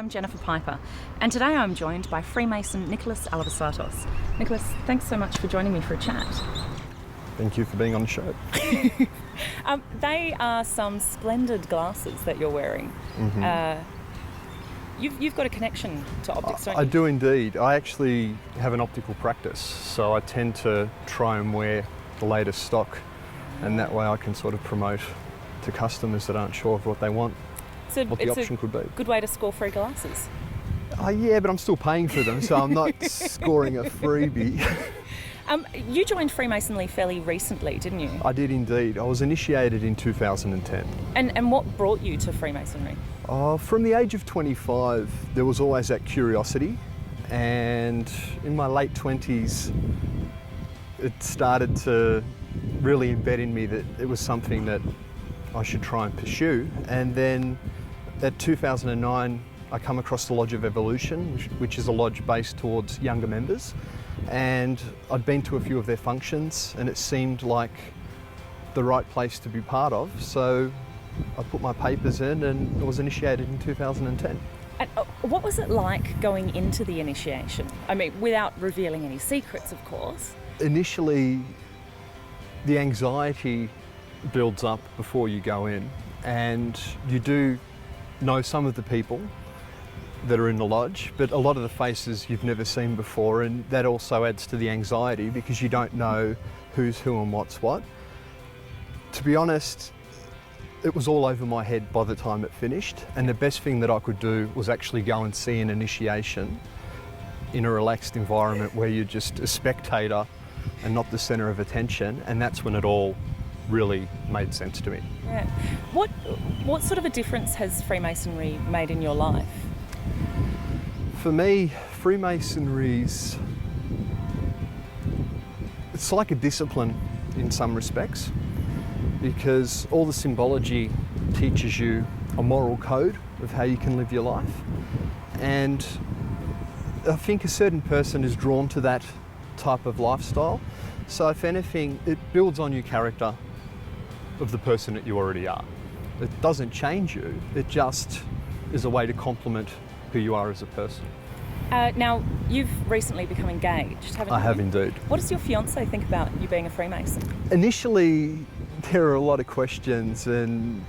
I'm Jennifer Piper, and today I'm joined by Freemason Nicholas Alivizatos. Nicholas, thanks so much for joining me for a chat. Thank you for being on the show. They are some splendid glasses that you're wearing. You've got a connection to optics, don't you? I do indeed. I actually have an optical practice, so I tend to try and wear the latest stock, and that way I can sort of promote to customers that aren't sure of what they want, what the option could be. Good way to score free glasses. Yeah, but I'm still paying for them, so I'm not scoring a freebie. You joined Freemasonry fairly recently, didn't you? I did indeed. I was initiated in 2010. And what brought you to Freemasonry? From the age of 25, there was always that curiosity, and in my late 20s, it started to really embed in me that it was something that I should try and pursue. And then at 2009, I come across the Lodge of Evolution, which is a lodge based towards younger members. And I'd been to a few of their functions, and it seemed like the right place to be part of. So I put my papers in and I was initiated in 2010. And what was it like going into the initiation? I mean, without revealing any secrets, of course. Initially, the anxiety builds up before you go in, and you do know some of the people that are in the lodge, but a lot of the faces you've never seen before, and that also adds to the anxiety because you don't know who's who and what's what. To be honest, it was all over my head by the time it finished, and the best thing that I could do was actually go and see an initiation in a relaxed environment where you're just a spectator and not the centre of attention, and that's when it all really made sense to me. Yeah. What sort of a difference has Freemasonry made in your life? For me, Freemasonry's, it's like a discipline in some respects, because all the symbology teaches you a moral code of how you can live your life. And I think a certain person is drawn to that type of lifestyle. So if anything, it builds on your character of the person that you already are. It doesn't change you, it just is a way to complement who you are as a person. Now, you've recently become engaged, haven't you? I have indeed. What does your fiancé think about you being a Freemason? Initially, there are a lot of questions, and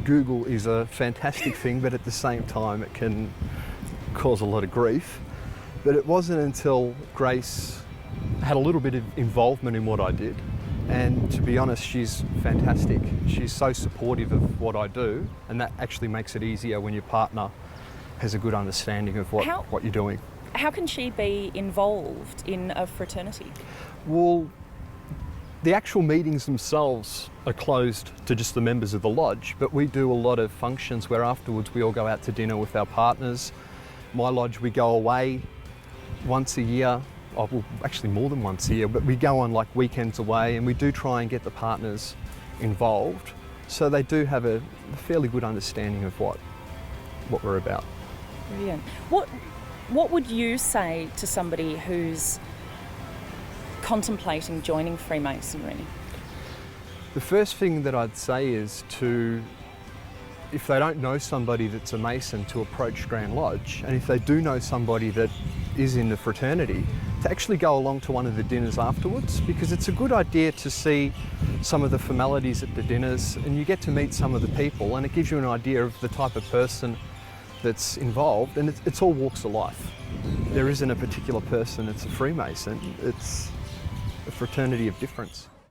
Google is a fantastic thing, but at the same time it can cause a lot of grief. But it wasn't until Grace had a little bit of involvement in what I did, and to be honest, she's fantastic. She's so supportive of what I do, and that actually makes it easier when your partner has a good understanding of what you're doing. How can she be involved in a fraternity? Well, the actual meetings themselves are closed to just the members of the lodge, but we do a lot of functions where afterwards we all go out to dinner with our partners. My lodge, we go away once a year, well, actually more than once a year, but we go on like weekends away, and we do try and get the partners involved, so they do have a fairly good understanding of what we're about. Brilliant. What would you say to somebody who's contemplating joining Freemasonry? The first thing that I'd say is if they don't know somebody that's a Mason, to approach Grand Lodge, and if they do know somebody that is in the fraternity, to actually go along to one of the dinners afterwards, because it's a good idea to see some of the formalities at the dinners, and you get to meet some of the people, and it gives you an idea of the type of person that's involved, and it's all walks of life. There isn't a particular person that's a Freemason, it's a fraternity of difference.